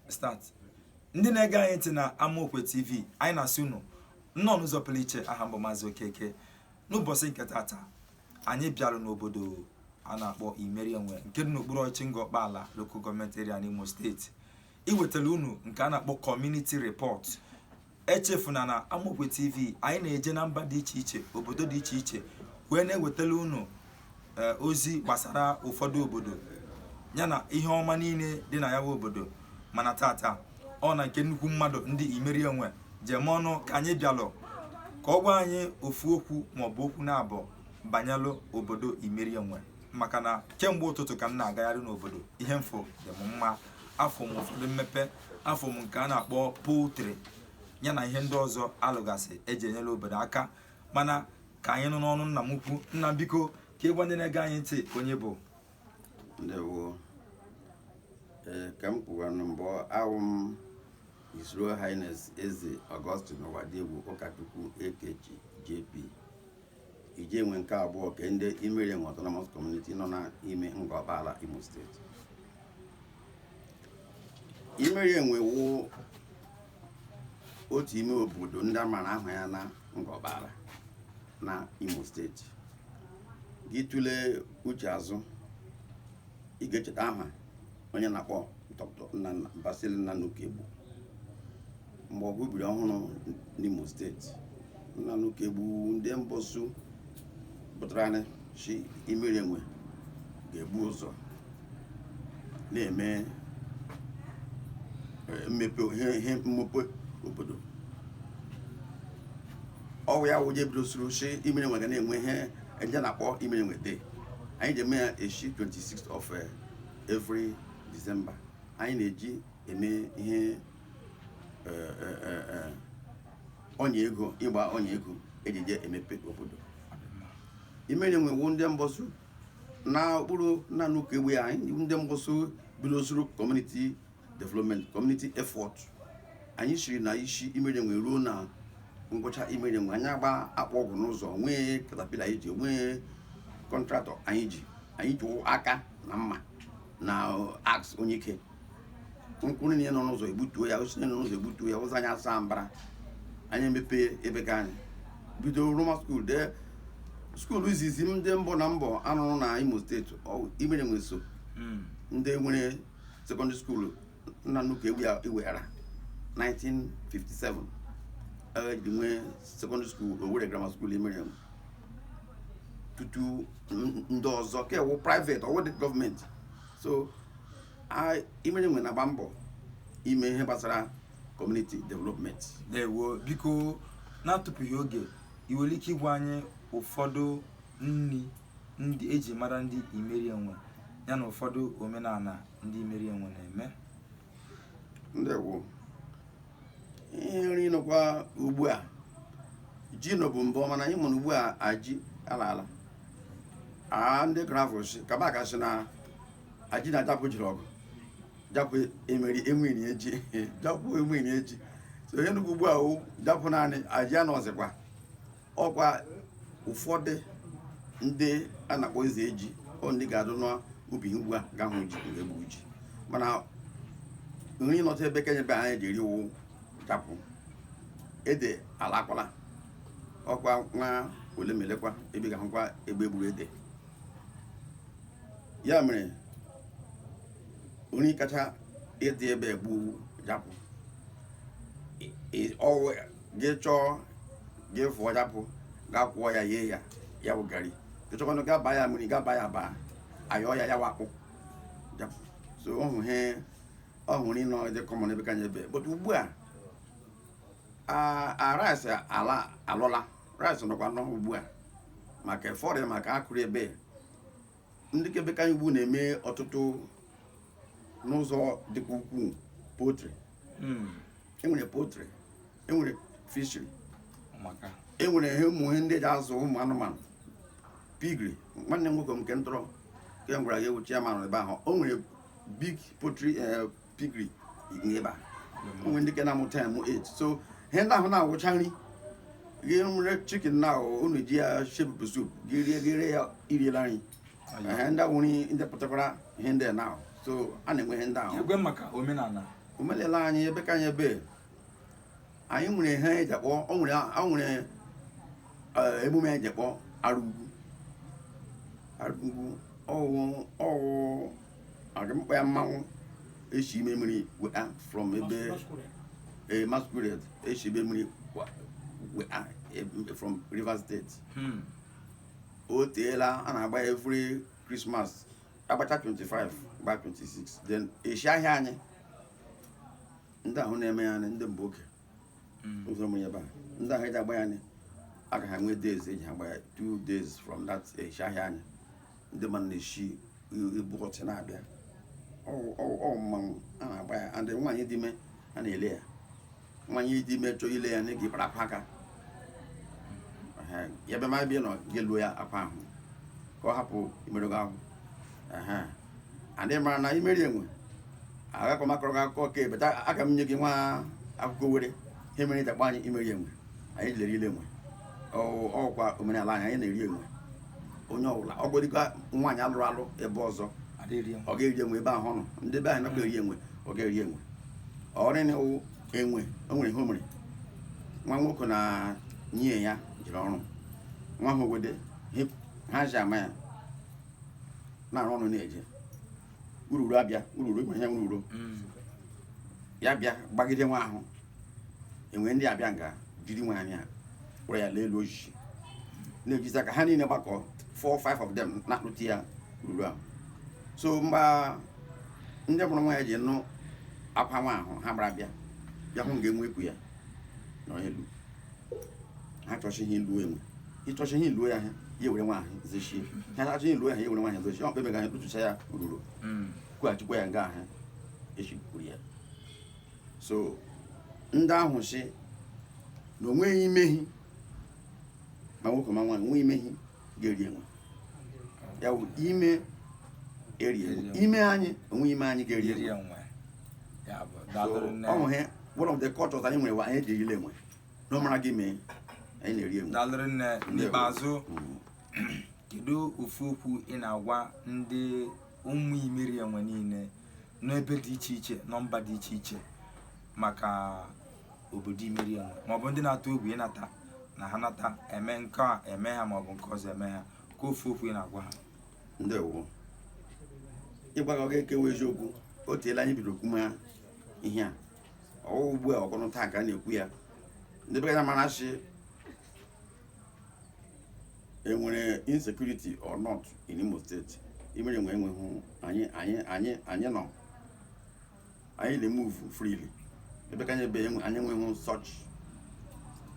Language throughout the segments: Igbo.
start ndị na-ege anyị ntị na Amaokwe TV anyị na-asị unu nnọọ n'ụzọ pụrụ iche. Aha mbụ Maazị Okeke. N'ụbọchị nke tata anyị bịara n'obodo a na-akpọ Imerienwe nke dị n'okpuru ọchịchị Ngor-Okpala Local Government Area n'Imo Steeti iwetara unu nke a na-akpọ Community Report. Echefuna na Amaokwe TV anyị na-eje na mba dị iche iche, obodo dị iche iche, wee na-ewetara unu ozi gbasara ụfọdụ obodo yana ihe ọma niile dị na ya bụ obodo. Mana tata ọ na nke nnukwu mmadụ ndị Imerienwe jem ọnụ ka anyị bịalụ ka ọ gwa anyị ofu okwu maọbụ okwu na-abụ banyelụ obodo Imerienwe, maka na kemgbe ụtụtụ ka m na-agagharị n'obodo ihe mfụ dị m mma. Afọ m ụfọdụ mmepe, afọ m nke a na-akpọ poultry yana ihe ndị ọzọ alụgasị eji enyere obodo aka. Mana ka anyị nụ n'ọnụ nna m ukwu. Nna biko ka ịgwa ndị na-ege anyị ntị onye bụ. Ndewo. Ka m kwuwara na mbụ, awụ m His Royal Highness Eze Augustine Uwadiegwu Ukachukwu AKG JP Ijenwe nke abụọ ka ndị Imerienwe Autonomous Community nọ n'ime Ngor-Okpala Imo Steeti. Imerienwe wụ otu ime obodo ndị amara ahụ ya na Ngor-Okpala na Imo Steeti. Gị tụlee uche azụ, ị ga-echeta aha onye na-akpọ Dr. Basil Ukachukwu mgbe ọgụ biri ọhụrụ n'Imo Steeti. Ukachukwu ndị mbọsụ pụtara na chi Imerienwe ga-ebu ụzọ na-eme mmepe obodo. Ọwụ ya wụje bidosuru chi Imerienwe ga na-enwe ihe eje na-akpọ Imerienwe Day. Anyị ji-eme ya echi 26th of every December. Anyị na-eji eme ihe onye ego, ịgba onye ego ejije emepe obodo. Imerienwe wụ ndị mbọsụ na okpuru Ukachukwu ya, ndị mbọsụ bidosuru community development, community effort. Anyị shiri na isi Imerienwe ruo na ngwụcha Imerienwe anyị agba akpọ ọgwụ n'ụzọ, nwee katapila iji, nwee kọntraktọ anyị ji aka na mma na ax onye ike. Nkwụrụ niile nọ n'ụzọ egbutuo ya, osisi nọ n'ụzọ egbutuo ya, ụzọ anyị asa mbara. Anyị emepe ebe ka anyị bido Roma school de school izizi ndị mbọ na mbọ anụrụ na Imo Steeti. Imerienwe so ndị nwere secondary school Ukachukwu ya iweghara 1957 ji nwee secondary school Owerri Grammar School Imerienwe. Tutu ndị ọzọ ka ewu private or the government. So Imerienwe na-agba mbọ ime ihe gbasara community development. Ndewo. Biko na-atụpụghị oge, i nwere ike ịgwa anyị ụfọdụ nri ndị eji mara ndị Imerienwe yana ụfọdụ omenala ndị Imerienwe na-eme? Ndewo. Ihe nri nọkwa ugbu a, ji nọbụ mbụ, mana anyị mụrụ ugbu a aji ala ndị gravụs kabakasị na aji na japụ jiri ọgụ japụ enweri eji japụ enweri eji. So ihe nugwu ugbu a japụ naanị aji anọzikwa. Ọkwa ụfọdụ ndị a na-akpọ eze eji ndị ga-adụ n'ubi ugbu a ga-ahụ ji ga-egbu ji. Mana nri nọta ebe kenyebe anyị ji eri wụ japụ ede ala akwala. Ọkwa nwa ole melekwa ebe ga-ahụkwa egbe egburu ede. Ya mere nri kacha ịdị ebe egbu japụ, ọwụ gị chọọ gị fụọ japụ ga kwụọ ya, yee ya, ya bụ gari. Gị chọkwanụ ga baa ya mmiri, ga baa ya baa, ayọọ ya, ya wakpụ japụ. So ọhụ nri nọ dị kọmọn ebe ka anyị ebe. But ugbu a rice ala alọla, rice nọkwa nọ ugbu a maka efọrị, maka akụrụ ebe. Ndị kebe ka anyị ugbu na-eme ọtụtụ n'ụzọ dịkwa ukwuu. Poultry, enwere poultry, enwere fishery, enwere ụmụ ihe ndị ji azụ ụmụ anụmanụ. Piggery, nwanne m nwoke nke ntọrọ ke gwara gị wuchi ya manụ ebe ahụ. O nwere big poultry piggery ebe a. O nwere ndị ke na-amụta ya 8. So ihe ndị ahụ na-awụcha nri. Gị nwere chicken na unu ji ya sheep soup, gị rie ya iriela nri. Ndị ahụ nri ndị pụtakwara ihe ndị na. so a na-enwe ihe ndị ahụ egwe maka omenala omenala anyị ebe ka anyị ebe anyị nwere ihe eji akpọ o nwere emume eji akpọ arụgwu ọwụ agụmkpa ya mmanwụ echi ime mmiri weta from ebe masquerade echi ime mmiri weta from Rivers State. O teela a na-agba every Christmas agbacha 25 gba 26 then echi ahịa anyị ndị ahụ na-eme ya ndị mbụ oge ụzọ mụrụ ebe a ndị ahụ eji agba ya anyị aka ha nwee days eji agba ya 2 days from that echi ahịa anyị ndị mmadụ na-eshi ibu ọchị na-abịa mmanwụ a na-agba ya and nwaanyị dị ime a na-ele ya nwaanyị dị ime chọọ ile ya na gị kpara aka ya be ma bịa nọ ga-eluo ya akwa ahụ ka ọ hapụ imerụ ahụ adị mara na Imerienwe agakọmakọrọ gị akụkọ ka ebeta aga m nye gị nwa akụkọ were ihe mere jakpọ anyị Imerienwe anyị jilere ile enwe ọkwa omenala anyị anyị na-eri enwe onye ọbụla ọ gbodigo nwaanyị alụrụ alụ ebe ọzọ ọ ga-eri enwe ebe ahụ nọ ndị be anyị nakwa eri enwe ọ ga-eri enwe ọrịnwụ enwe o nwere ihe o mere nwa nwoke na nwunye ya jiri ọrụ nwa ha ogwede ha ji ama ya na-arụ ọrụ na-eje ururu abịa ururu ma ya ururu ya bịa gbagide nwa ahụ enwe ndị abịa nga jiri nwaanyị a kpọrọ ya elu ojiji na-ejizi aka ha niile gbakọ 4-5 of them na-akpụta ya ururu ahụ so mgbe ndị mụrụ nwa ya ji nụ akwa nwa ahụ ha gbara bịa hụ ga-enwepụ ya n'elu ha chọchi ihe ilu enwe ịchọchi ihe ilu ya ya ewere nwa ahụ zechie ha achọchi ilu ya ewere nwa ahụ zechie ọ kpebe ga kpụtụcha ya ururu kwughachikwa ya nga ahụ echikwuru ya so ndị ahụ si na onweghị imeghi ma nwoke ma nwaanyị nwe imeghi ga-eri enwe ya bụ ime eri enwe ime anyị onwe ime anyị ga-eri enwe ọnwụhe one of the cultures anyị nwere anyị ji erile enwe na ọmara gị mee anyị na-eri enwe dalụrụ nne n'ikpeazụ kedu ofu okwu ị na-agwa ndị ụmụ Imerienwe niile n'ebe dị iche iche na mba dị iche iche maka obodo Imerienwe maọbụ ndị na-atụ egwu ịnata na ha nata eme nke a eme ha maọbụ nke ọzọ eme ha ka ofu okwu ị na-agwa ha ndewo ịgwa gị ọ ga-ekewa eziokwu o teela anyị bidoro kwuma ihe a ugbu a ọgụnụ taa ka a na-ekwu ya ndị be ya mara shi enwere insecurity or not in Imo State Imerienwe enweghị anyị nọ anyị na-move freely ebe ka anyị ebe anyị enweghị such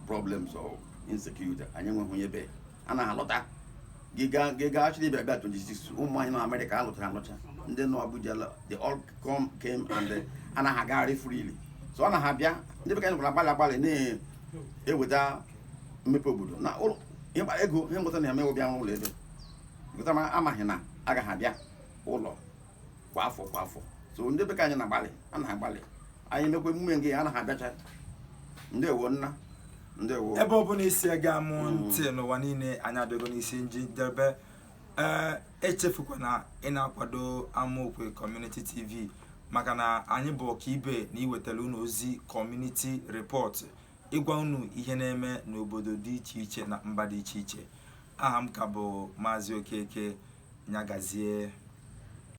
problems of insecurity anyị enweghị ebe a na-alọta gị ga actually bịa 26 ụmụ anyị nọ America alụcha ndị nọ Abuja they all came and anaghị agagharị freely so ọ na-ha bịa ndị be ka anyị gwara agbalị na-eweta mmepe obodo na ụlọ ịgba ego ihe nweta na-eme ụbịa ụlọ ebe gụta ma amaghị na agaghị abịa ụlọ kwa afọ so ndị be ka anyị na-agbalị a na-agbalị anyị mekwa emume nke anaghị abịacha ndewo nna ndewo ebe ọ bụla isi ga amụ ntị n'ụwa niile anyị adịgo n'isi njedebe echefukwa na ị na-akwado Amaokwe Community TV maka na anyị bụ ọkaibe na iwetara unu ozi community report ịgwa unu ihe na-eme n'obodo dị iche iche na mba dị iche iche aha m ka bụ Maazị Okeke Nyagazie.